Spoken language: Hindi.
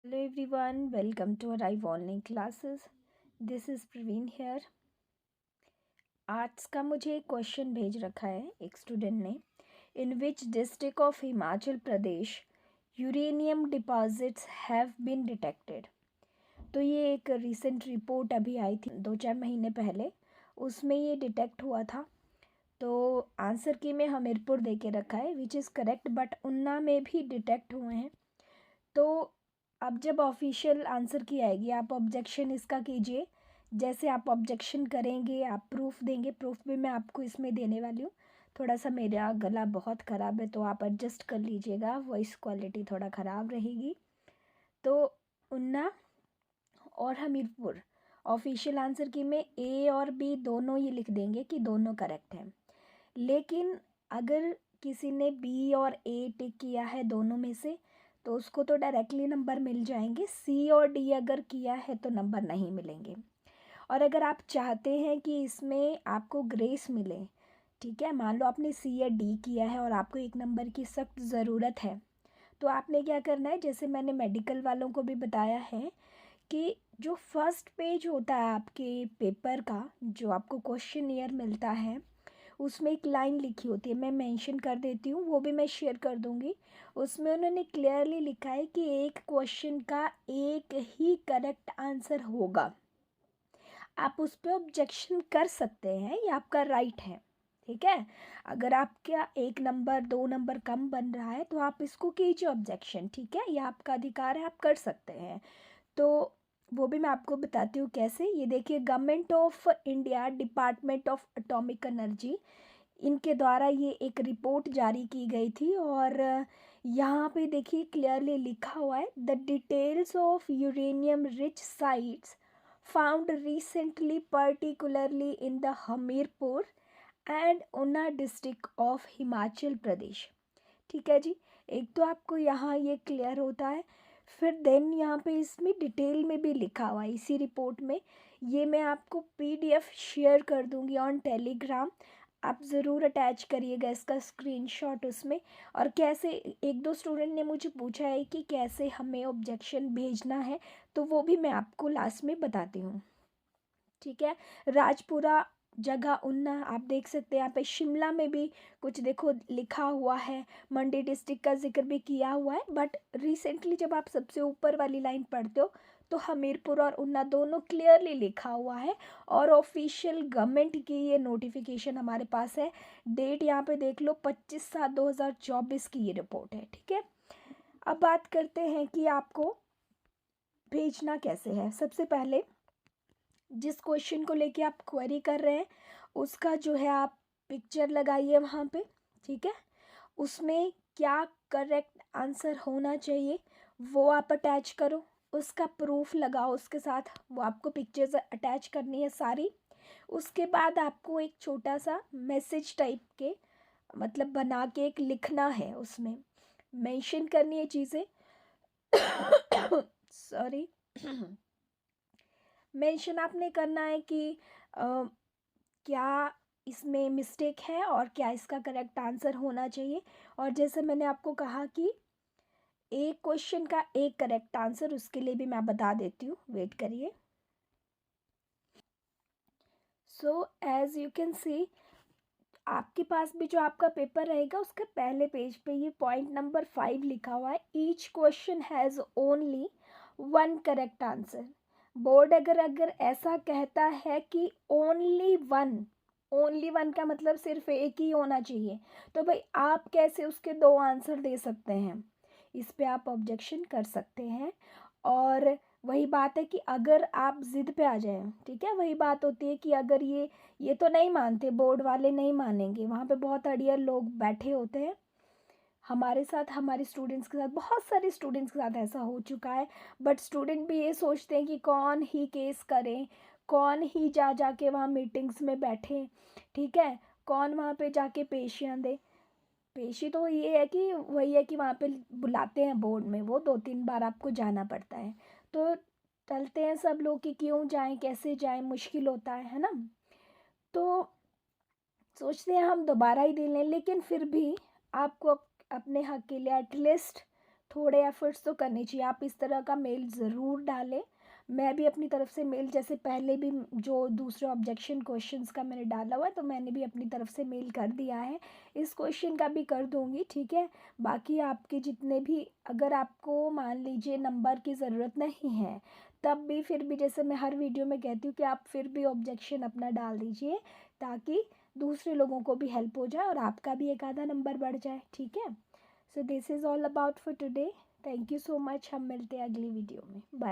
Hello everyone, welcome to our IVE online classes. This is Praveen here. Arts का मुझे एक क्वेश्चन भेज रखा है एक स्टूडेंट ने. In which district of Himachal Pradesh uranium deposits have been detected. तो ये एक रिसेंट रिपोर्ट अभी आई थी 2-4 महीने पहले, उसमें ये डिटेक्ट हुआ था. तो आंसर की में हमीरपुर दे के रखा है विच इज़ करेक्ट, बट उन्ना में भी डिटेक्ट हुए हैं. तो अब जब ऑफिशियल आंसर की आएगी आप ऑब्जेक्शन इसका कीजिए. जैसे आप ऑब्जेक्शन करेंगे आप प्रूफ देंगे. प्रूफ भी मैं आपको इसमें देने वाली हूँ. थोड़ा सा मेरा गला बहुत ख़राब है तो आप एडजस्ट कर लीजिएगा, वॉइस क्वालिटी थोड़ा ख़राब रहेगी. तो उन्ना और हमीरपुर ऑफिशियल आंसर की में ए और बी दोनों ये लिख देंगे कि दोनों करेक्ट हैं. लेकिन अगर किसी ने बी और ए टिक किया है दोनों में से तो उसको तो डायरेक्टली नंबर मिल जाएंगे. सी और डी अगर किया है तो नंबर नहीं मिलेंगे. और अगर आप चाहते हैं कि इसमें आपको ग्रेस मिले, ठीक है, मान लो आपने सी या डी किया है और आपको एक नंबर की सख्त ज़रूरत है, तो आपने क्या करना है, जैसे मैंने मेडिकल वालों को भी बताया है कि जो फर्स्ट पेज होता है आपके पेपर का, जो आपको क्वेश्चन ईयर मिलता है, उसमें एक लाइन लिखी होती है, मैं मेंशन कर देती हूँ, वो भी मैं शेयर कर दूँगी. उसमें उन्होंने क्लियरली लिखा है कि एक क्वेश्चन का एक ही करेक्ट आंसर होगा. आप उस पर ऑब्जेक्शन कर सकते हैं, ये आपका राइट है. ठीक है, अगर आपका एक नंबर 2 नंबर कम बन रहा है तो आप इसको कीजिए ऑब्जेक्शन. ठीक है, ये आपका अधिकार है, आप कर सकते हैं. तो वो भी मैं आपको बताती हूँ कैसे. ये देखिए, government of India department of atomic energy, इनके द्वारा ये एक रिपोर्ट जारी की गई थी. और यहाँ पे देखिए क्लियरली लिखा हुआ है, the details of uranium rich sites found recently particularly in the Hamirpur and Una district of Himachal Pradesh. ठीक है जी, एक तो आपको यहाँ ये क्लियर होता है. फिर देन यहाँ पे इसमें डिटेल में भी लिखा हुआ है इसी रिपोर्ट में. ये मैं आपको पीडीएफ शेयर कर दूँगी ऑन टेलीग्राम. आप ज़रूर अटैच करिएगा इसका स्क्रीनशॉट उसमें. और कैसे, एक दो स्टूडेंट ने मुझे पूछा है कि कैसे हमें ऑब्जेक्शन भेजना है, तो वो भी मैं आपको लास्ट में बताती हूँ. ठीक है, राजपुरा जगह ऊना आप देख सकते हैं. यहाँ पे शिमला में भी कुछ देखो लिखा हुआ है, मंडी डिस्ट्रिक्ट का जिक्र भी किया हुआ है. बट रिसेंटली जब आप सबसे ऊपर वाली लाइन पढ़ते हो तो हमीरपुर और ऊना दोनों क्लियरली लिखा हुआ है. और ऑफिशियल गवर्नमेंट की ये नोटिफिकेशन हमारे पास है. डेट यहाँ पे देख लो, 25/7/2024 की ये रिपोर्ट है. ठीक है, अब बात करते हैं कि आपको भेजना कैसे है. सबसे पहले जिस क्वेश्चन को लेके आप क्वेरी कर रहे हैं उसका जो है आप पिक्चर लगाइए वहाँ पे. ठीक है, उसमें क्या करेक्ट आंसर होना चाहिए वो आप अटैच करो. उसका प्रूफ लगाओ उसके साथ, वो आपको पिक्चर्स अटैच करनी है सारी. उसके बाद आपको एक छोटा सा मैसेज टाइप के मतलब बना के एक लिखना है, उसमें मेंशन करनी है चीज़ें. सॉरी. मेंशन आपने करना है कि क्या इसमें मिस्टेक है और क्या इसका करेक्ट आंसर होना चाहिए. और जैसे मैंने आपको कहा कि एक क्वेश्चन का एक करेक्ट आंसर, उसके लिए भी मैं बता देती हूँ, वेट करिए. So as you can see, आपके पास भी जो आपका पेपर रहेगा उसके पहले पेज पे ये पॉइंट नंबर 5 लिखा हुआ है, each question has only one correct answer. Board अगर अगर ऐसा कहता है कि ओनली वन, ओनली वन का मतलब सिर्फ एक ही होना चाहिए, तो भाई आप कैसे उसके दो आंसर दे सकते हैं. इस पे आप ऑब्जेक्शन कर सकते हैं. और वही बात है कि अगर आप ज़िद पे आ जाएं, ठीक है, वही बात होती है कि अगर ये तो नहीं मानते, बोर्ड वाले नहीं मानेंगे, वहाँ पे बहुत अड़ियल लोग बैठे होते हैं. हमारे साथ, हमारे स्टूडेंट्स के साथ, बहुत सारे स्टूडेंट्स के साथ ऐसा हो चुका है. बट स्टूडेंट भी ये सोचते हैं कि कौन ही केस करें, कौन ही जा के वहाँ मीटिंग्स में बैठे. ठीक है, कौन वहाँ पे जाके पेशियाँ दे. पेशी तो ये है कि वही है कि वहाँ पे बुलाते हैं बोर्ड में, वो 2-3 बार आपको जाना पड़ता है. तो टलते हैं सब लोग कि क्यों जाएं, कैसे जाएं, मुश्किल होता है ना. तो सोचते हैं हम दोबारा ही दे लें. लेकिन फिर भी आपको अपने हक के लिए एटलीस्ट थोड़े एफर्ट्स तो करने चाहिए। आप इस तरह का मेल ज़रूर डालें। मैं भी अपनी तरफ से मेल, जैसे पहले भी जो दूसरे ऑब्जेक्शन क्वेश्चंस का मैंने डाला हुआ है, तो मैंने भी अपनी तरफ से मेल कर दिया है। इस क्वेश्चन का भी कर दूँगी, ठीक है। बाकी आपके जितने भी, अगर आपको मान लीजिए नंबर की ज़रूरत नहीं है, तब भी फिर भी जैसे मैं हर वीडियो में कहती हूँ कि आप फिर भी ऑब्जेक्शन अपना डाल दीजिए, ताकि दूसरे लोगों को भी हेल्प हो जाए और आपका भी एक आधा नंबर बढ़ जाए, ठीक है। So this is all about for today. Thank you so much. हम मिलते हैं अगली वीडियो में। बाय।